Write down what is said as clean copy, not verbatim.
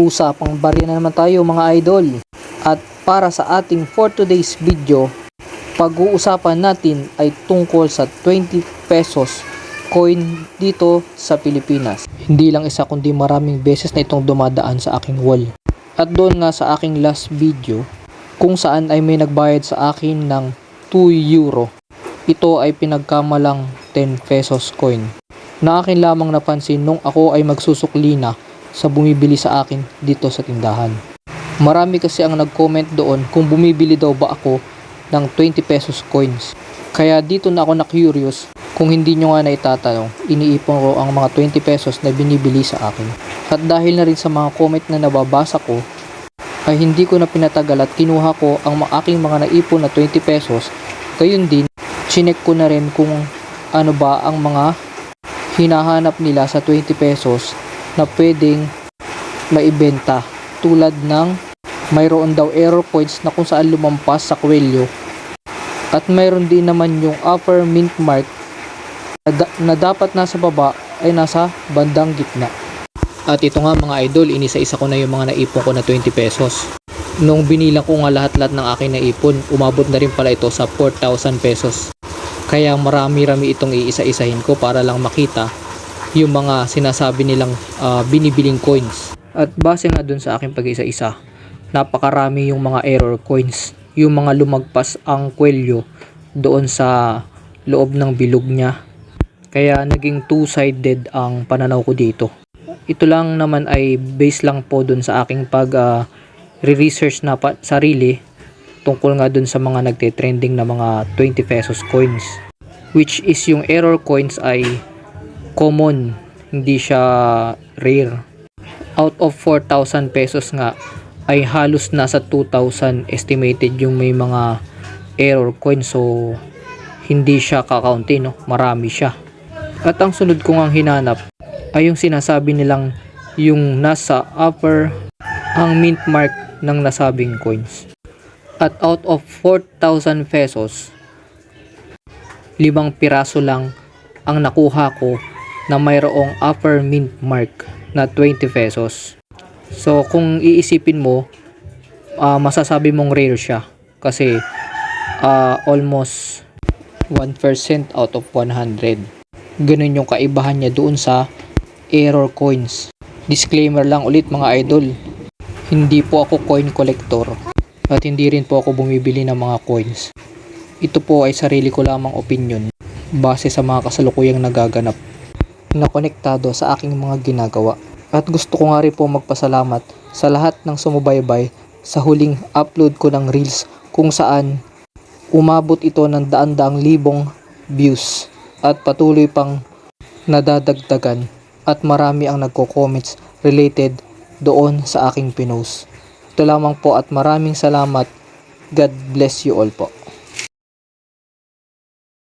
Usapang barya na naman tayo mga idol. At para sa ating for today's video, pag-uusapan natin ay tungkol sa 20 pesos coin dito sa Pilipinas. Hindi lang isa kundi maraming beses na itong dumadaan sa aking wall. At doon nga sa aking last video kung saan ay may nagbayad sa akin ng 2 euro. Ito ay pinagkamalang 10 pesos coin na akin lamang napansin nung ako ay magsusukli na sa bumibili sa akin dito sa tindahan. Marami kasi ang nag-comment doon kung bumibili daw ba ako ng 20 pesos coins. Kaya dito na ako na-curious. Kung hindi nyo nga na itatanong, iniipon ko ang mga 20 pesos na binibili sa akin. At dahil na rin sa mga comment na nababasa ko, ay hindi ko na pinatagal at kinuha ko ang aking mga naipon na 20 pesos. Gayon din, chinek ko na rin kung ano ba ang mga hinahanap nila sa 20 pesos na pwedeng maibenta. Tulad ng mayroon daw error coins na kung saan lumampas sa kwelyo. At mayroon din naman yung upper mint mark na dapat nasa baba ay nasa bandang gitna. At ito nga mga idol, inisa-isa ko na yung mga naipon ko na 20 pesos. Nung binilang ko nga lahat-lahat ng aking naipon, umabot na rin pala ito sa 4,000 pesos. Kaya marami-rami itong iisa-isahin ko para lang makita yung mga sinasabi nilang binibiling coins. At base nga dun sa aking pag-isa-isa, napakarami yung mga error coins. Yung mga lumagpas ang kwelyo doon sa loob ng bilog niya. Kaya naging two-sided ang pananaw ko dito. Ito lang naman ay base lang po dun sa aking re-research na sarili tungkol nga dun sa mga nagte-trending na mga 20 pesos coins. Which is yung error coins ay common, hindi siya rare. Out of 4,000 pesos nga ay halos nasa 2,000 estimated yung may mga error coins, so hindi siya kakaunti, no? Marami siya. At ang sunod ko ngang hinanap ay yung sinasabi nilang yung nasa upper ang mint mark ng nasabing coins. At out of 4,000 pesos, 5 piraso lang ang nakuha ko na mayroong upper mint mark na 20 pesos. So kung iisipin mo, masasabi mong rare siya kasi almost 1% out of 100. Ganun yung kaibahan niya doon sa error coins. Disclaimer lang ulit mga idol, hindi po ako coin collector at hindi rin po ako bumibili ng mga coins. Ito po ay sarili ko lamang opinion base sa mga kasalukuyang nagaganap na konektado sa aking mga ginagawa. At gusto ko nga rin po magpasalamat sa lahat ng sumubaybay sa huling upload ko ng reels kung saan umabot ito ng daan-daang libong views at patuloy pang nadadagdagan at marami ang nagko-comments related doon sa aking pinost. Ito lamang po at maraming salamat. God bless you all po.